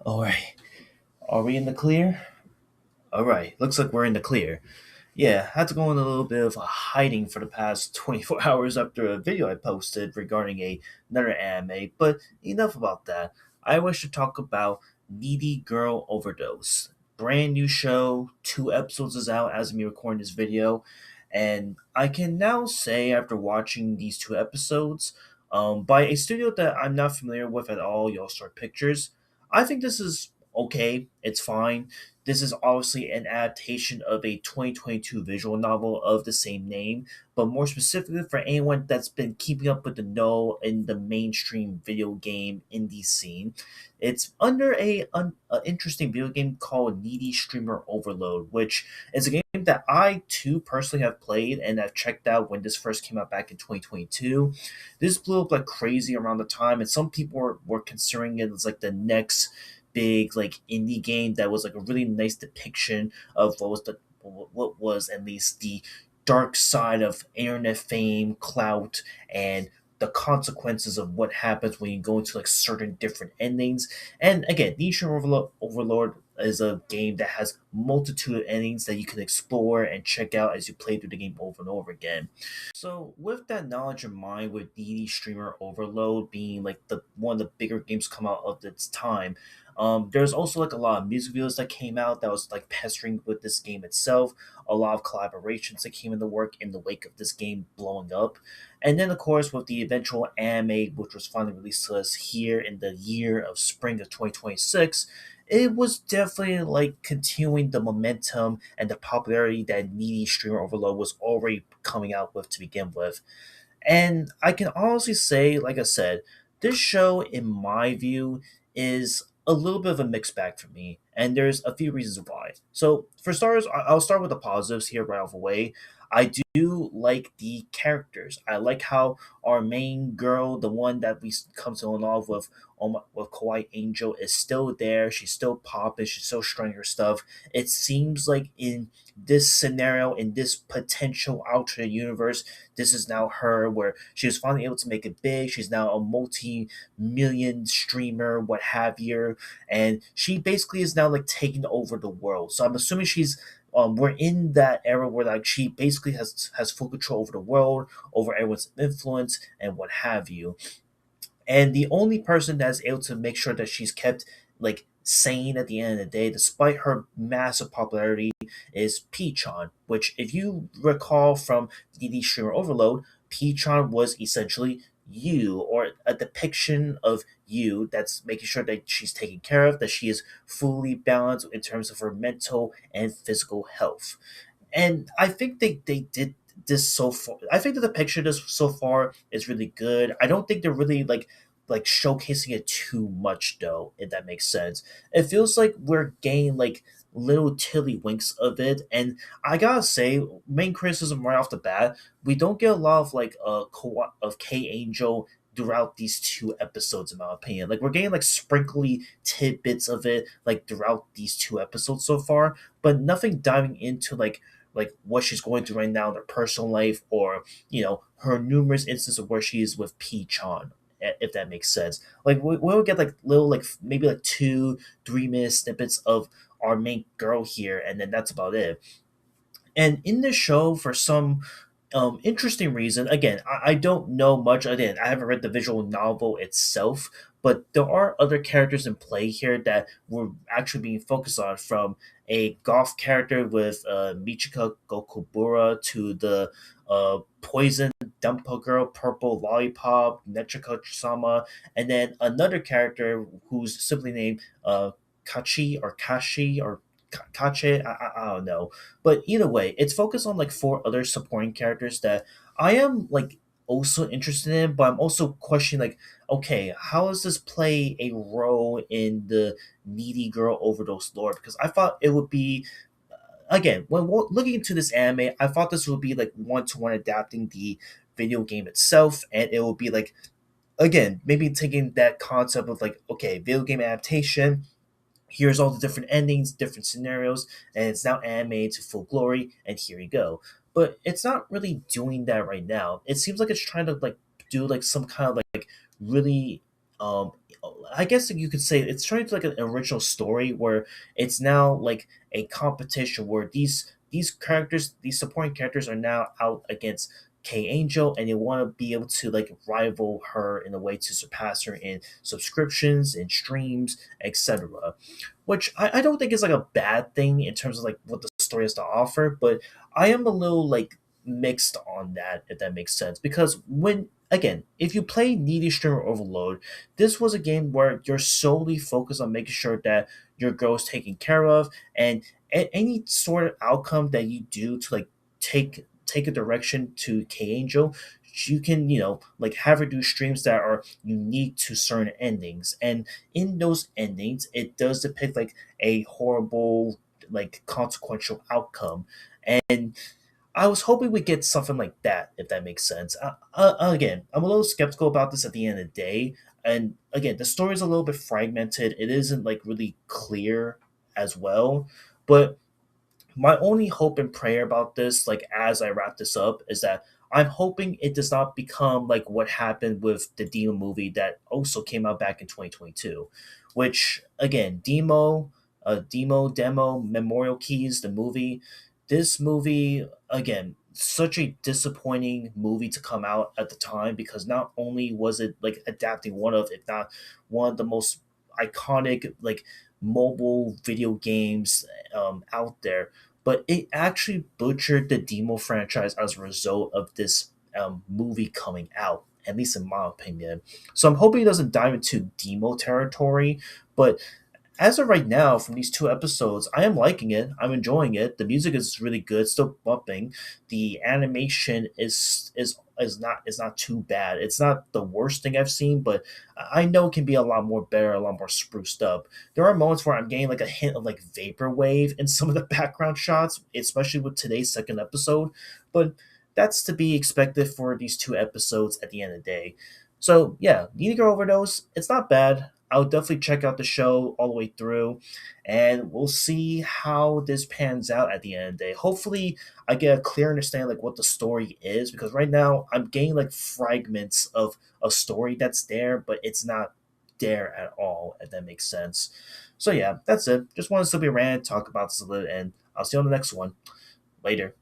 All right. Are we in the clear? All right. Looks like we're in the clear. Yeah, had to go in a little bit of a hiding for the past 24 hours after a video I posted regarding another anime, but enough about that. I wish to talk about Needy Girl Overdose. Brand new show, 2 episodes is out as of me recording this video, and I can now say after watching these 2 episodes, by a studio that I'm not familiar with at all, Y'all Start Pictures, I think this is okay. It's fine. This is obviously an adaptation of a 2022 visual novel of the same name, but more specifically for anyone that's been keeping up with the know in the mainstream video game indie scene, it's under a interesting video game called Needy Streamer Overload, which is a game that I too personally have played and have checked out when this first came out back in 2022. This blew up like crazy around the time, and some people were considering it as like the next big like indie game that was like a really nice depiction of what was at least the dark side of internet fame, clout, and the consequences of what happens when you go into like certain different endings. And again, Nation Overlord is a game that has multitude of endings that you can explore and check out as you play through the game over and over again. So with that knowledge in mind, with DD Streamer Overload being like the one of the bigger games come out of its time, there's also like a lot of music videos that came out that was like pestering with this game itself. A lot of collaborations that came into work in the wake of this game blowing up, and then of course with the eventual anime, which was finally released to us here in the year of spring of 2026. It was definitely like continuing the momentum and the popularity that Needy Streamer Overload was already coming out with to begin with. And I can honestly say, like I said, this show, in my view, is a little bit of a mixed bag for me. And there's a few reasons why. So, for starters, I'll start with the positives here right off the way. I do like the characters. I like how our main girl, the one that we come to love with, with Kawaii Angel, is still there. She's still popping. She's still showing her stuff. It seems like in this scenario, in this potential alternate universe, this is now her where she was finally able to make it big. She's now a multi-million streamer, what have you, and she basically is now like taking over the world. So I'm assuming she's we're in that era where like she basically has full control over the world, over everyone's influence and what have you. And the only person that's able to make sure that she's kept like sane at the end of the day, despite her massive popularity, is Pichon. Which, if you recall from DD Streamer Overload, Pichon was essentially you, or a depiction of you that's making sure that she's taken care of, that she is fully balanced in terms of her mental and physical health. And I think they did this so far. I think that the picture this so far is really good. I don't think they're really like showcasing it too much though, if that makes sense. It feels like we're getting like little tiddlywinks of it, and I gotta say, main criticism right off the bat, we don't get a lot of like of K Angel throughout these 2 episodes, in my opinion. Like we're getting like sprinkly tidbits of it like throughout these 2 episodes so far, but nothing diving into like what she's going through right now in her personal life, or her numerous instances of where she is with P-chan, if that makes sense. Like we'll get like little like maybe like 2 3 minute snippets of our main girl here, and then that's about it. And in this show, for some interesting reason, again, I don't know much. Again, I haven't read the visual novel itself, but there are other characters in play here that were actually being focused on, from a golf character with Michika Gokubura to the poison Dumpa girl, purple lollipop, Nechika Sama, and then another character who's simply named Kachi or Kashi or Kache. I don't know, but either way, it's focused on like 4 other supporting characters that I am like also interested in, but I'm also questioning like, okay, how does this play a role in the Needy Girl Overdose lore? Because I thought it would be, again, when looking into this anime, I thought this would be like one to one adapting the video game itself, and it would be like, again, maybe taking that concept of like, okay, video game adaptation, here's all the different endings, different scenarios, and it's now animated to full glory, and here you go. But it's not really doing that right now. It seems like it's trying to like do like some kind of like really um I guess you could say it's turned into like an original story where it's now like a competition where these characters, these supporting characters, are now out against K Angel, and they want to be able to like rival her in a way to surpass her in subscriptions and streams, etc. Which I don't think is like a bad thing in terms of like what the story has to offer, but I am a little like mixed on that, if that makes sense. Because when again, if you play Needy Streamer Overload, this was a game where you're solely focused on making sure that your girl is taken care of, and any sort of outcome that you do to like take a direction to K Angel, you can like have her do streams that are unique to certain endings, and in those endings, it does depict like a horrible, like consequential outcome. And I was hoping we get something like that, if that makes sense. Again, I'm a little skeptical about this at the end of the day. And again, the story is a little bit fragmented. It isn't like really clear as well. But my only hope and prayer about this, like as I wrap this up, is that I'm hoping it does not become like what happened with the Demo movie that also came out back in 2022, which again, Demo, Memorial Keys, the movie. This movie, again, such a disappointing movie to come out at the time, because not only was it like adapting one of, if not one of the most iconic like mobile video games out there, but it actually butchered the Demo franchise as a result of this movie coming out, at least in my opinion. So I'm hoping it doesn't dive into Demo territory, but as of right now, from these two episodes, I am liking it. I'm enjoying it. The music is really good, still bumping. The animation is not too bad. It's not the worst thing I've seen, but I know it can be a lot more better, a lot more spruced up. There are moments where I'm getting like a hint of like vaporwave in some of the background shots, especially with today's second episode. But that's to be expected for these two episodes at the end of the day. So yeah, Need a Girl Overdose. It's not bad. I'll definitely check out the show all the way through, and we'll see how this pans out at the end of the day. Hopefully, I get a clear understanding like what the story is, because right now I'm getting like fragments of a story that's there, but it's not there at all. If that makes sense. So yeah, that's it. Just wanted to be around, talk about this a little, and I'll see you on the next one. Later.